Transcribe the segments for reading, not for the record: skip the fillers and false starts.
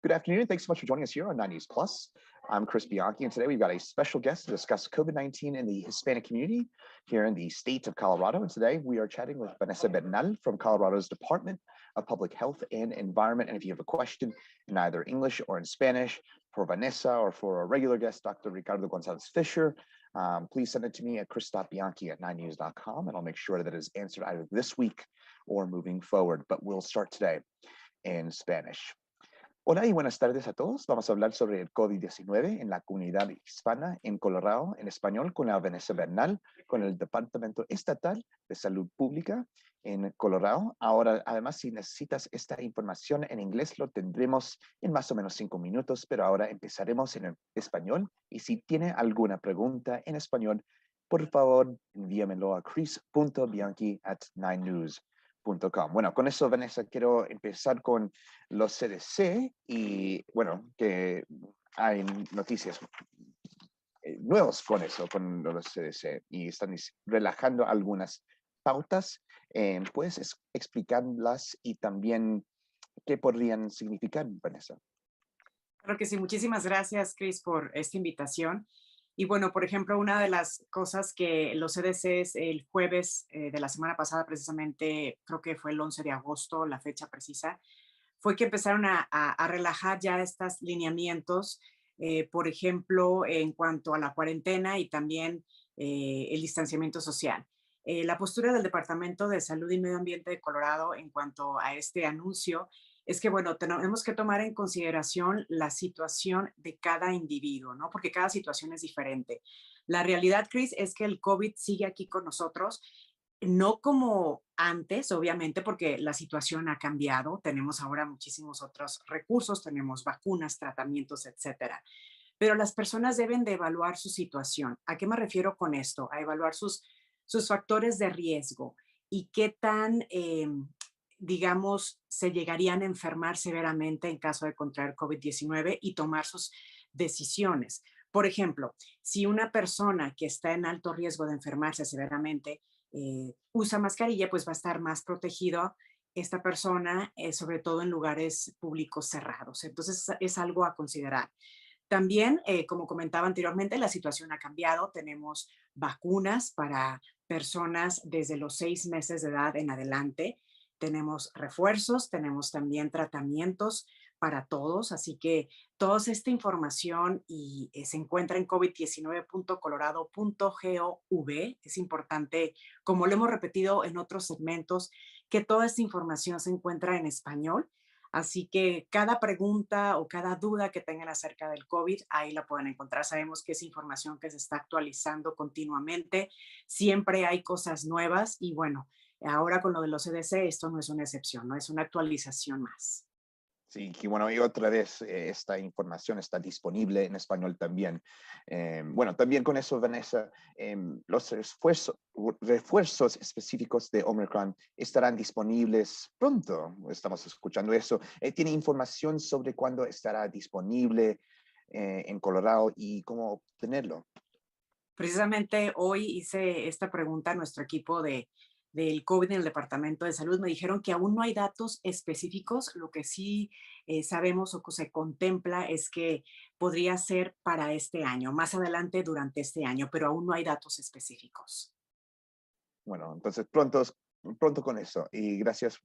Good afternoon. Thanks so much for joining us here on 9 News Plus. I'm Chris Bianchi, and today we've got a special guest to discuss COVID-19 in the Hispanic community here in the state of Colorado. And today we are chatting with Vanessa Bernal from Colorado's Department of Public Health and Environment. And if you have a question in either English or in Spanish for Vanessa or for a regular guest, Dr. Ricardo Gonzalez Fisher, please send it to me at chris.bianchi@9news.com, and I'll make sure that it is answered either this week or moving forward. But we'll start today in Spanish. Hola y buenas tardes a todos. Vamos a hablar sobre el COVID-19 en la comunidad hispana en Colorado en español con la Vanessa Bernal, con el Departamento Estatal de Salud Pública en Colorado. Ahora, además, si necesitas esta información en inglés, lo tendremos en más o menos 5 minutos, pero ahora empezaremos en español. Y si tiene alguna pregunta en español, por favor, envíamelo a chris.bianchi@9news.com. Bueno, con eso, Vanessa, quiero empezar con los CDC y, bueno, que hay noticias nuevas con eso, con los CDC, y están relajando algunas pautas. ¿Puedes explicarlas y también qué podrían significar, Vanessa? Claro que sí, muchísimas gracias, Chris, por esta invitación. Y bueno, por ejemplo, una de las cosas que los CDCs el jueves de la semana pasada, precisamente, creo que fue el 11 de agosto, la fecha precisa, fue que empezaron a relajar ya estos lineamientos, por ejemplo, en cuanto a la cuarentena y también el distanciamiento social. La postura del Departamento de Salud y Medio Ambiente de Colorado en cuanto a este anuncio es que, bueno, tenemos que tomar en consideración la situación de cada individuo, ¿no? Porque cada situación es diferente. La realidad, Chris, es que el COVID sigue aquí con nosotros, no como antes, obviamente, porque la situación ha cambiado. Tenemos ahora muchísimos otros recursos, tenemos vacunas, tratamientos, etcétera. Pero las personas deben de evaluar su situación. ¿A qué me refiero con esto? A evaluar sus factores de riesgo y qué tan digamos, se llegarían a enfermar severamente en caso de contraer COVID-19 y tomar sus decisiones. Por ejemplo, si una persona que está en alto riesgo de enfermarse severamente usa mascarilla, pues va a estar más protegido esta persona, sobre todo en lugares públicos cerrados. Entonces, es algo a considerar. También, como comentaba anteriormente, la situación ha cambiado. Tenemos vacunas para personas desde los 6 meses de edad en adelante. Tenemos refuerzos, tenemos también tratamientos para todos, así que toda esta información se encuentra en covid19.colorado.gov. Es importante, como lo hemos repetido en otros segmentos, que toda esta información se encuentra en español, así que cada pregunta o cada duda que tengan acerca del COVID, ahí la pueden encontrar. Sabemos que es información que se está actualizando continuamente, siempre hay cosas nuevas y bueno, ahora con lo de los CDC, esto no es una excepción, ¿no? Es una actualización más. Sí, y bueno, y otra vez esta información está disponible en español también. Bueno, también con eso, Vanessa, los refuerzos específicos de Omicron estarán disponibles pronto. Estamos escuchando eso. ¿Tiene información sobre cuándo estará disponible en Colorado y cómo obtenerlo? Precisamente hoy hice esta pregunta a nuestro equipo del COVID en el Departamento de Salud. Me dijeron que aún no hay datos específicos. Lo que sí sabemos o que se contempla es que podría ser para este año, más adelante durante este año, pero aún no hay datos específicos. Bueno, entonces pronto con eso. Y gracias,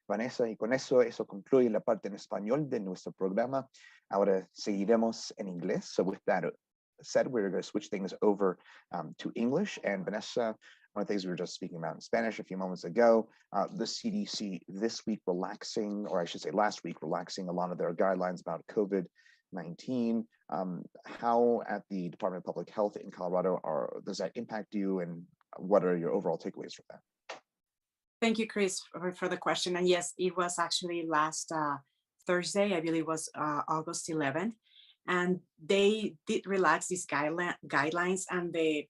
Vanessa. Y con eso concluye la parte en español de nuestro programa. Ahora seguiremos en inglés. So with that said, we're going to switch things over to English. And Vanessa, one of the things we were just speaking about in Spanish a few moments ago, the CDC this week relaxing, or I should say last week, relaxing a lot of their guidelines about COVID-19. How at the Department of Public Health in Colorado does that impact you, and what are your overall takeaways from that? Thank you, Chris, for the question. And yes, it was actually last Thursday, I believe it was August 11th. And they did relax these guidelines, and the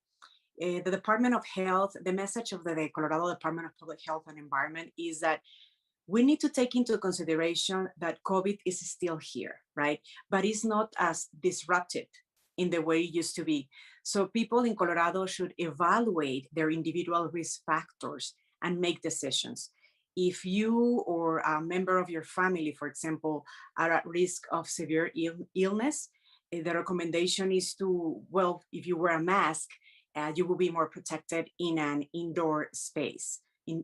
Department of Health, the message of the Colorado Department of Public Health and Environment is that we need to take into consideration that COVID is still here, right? But it's not as disruptive in the way it used to be. So people in Colorado should evaluate their individual risk factors and make decisions. if you or a member of your family, for example, are at risk of severe illness, the recommendation is to, well, if you wear a mask, you will be more protected in an indoor space,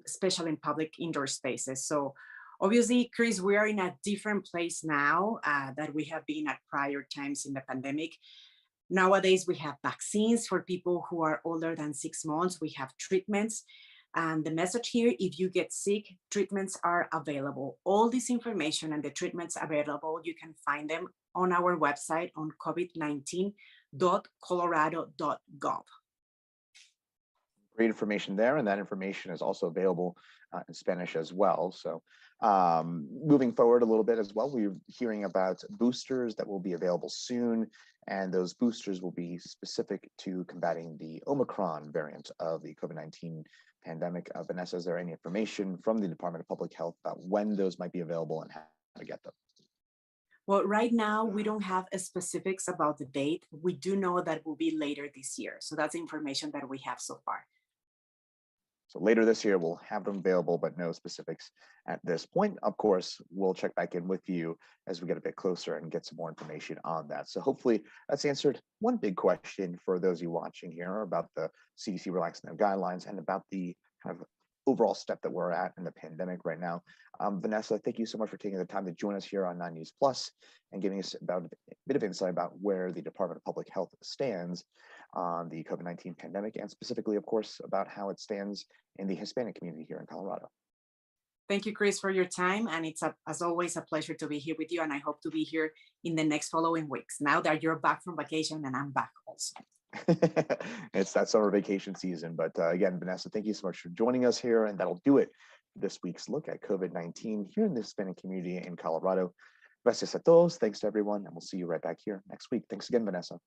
especially in public indoor spaces. So obviously, Chris, we are in a different place now that we have been at prior times in the pandemic. Nowadays, we have vaccines for people who are older than 6 months. We have treatments. And the message here, if you get sick, treatments are available. All this information and the treatments available, you can find them on our website on covid19.colorado.gov. Great information there, and that information is also available in Spanish as well. So moving forward a little bit as well, we're hearing about boosters that will be available soon, and those boosters will be specific to combating the Omicron variant of the COVID-19 pandemic. Vanessa, is there any information from the Department of Public Health about when those might be available and how to get them? Well, right now, we don't have specifics about the date. We do know that it will be later this year. So that's the information that we have so far. So later this year, we'll have them available, but no specifics at this point. Of course, we'll check back in with you as we get a bit closer and get some more information on that. So hopefully that's answered one big question for those of you watching here about the CDC relaxing their guidelines and about the kind of overall step that we're at in the pandemic right now. Vanessa, thank you so much for taking the time to join us here on 9 News Plus and giving us about a bit of insight about where the Department of Public Health stands on the COVID-19 pandemic, and specifically, of course, about how it stands in the Hispanic community here in Colorado. Thank you, Chris, for your time. And it's, as always, a pleasure to be here with you. And I hope to be here in the next following weeks, now that you're back from vacation and I'm back also. It's that summer vacation season. But again, Vanessa, thank you so much for joining us here. And that'll do it for this week's look at COVID-19 here in the Hispanic community in Colorado. Gracias a todos. Thanks to everyone. And we'll see you right back here next week. Thanks again, Vanessa.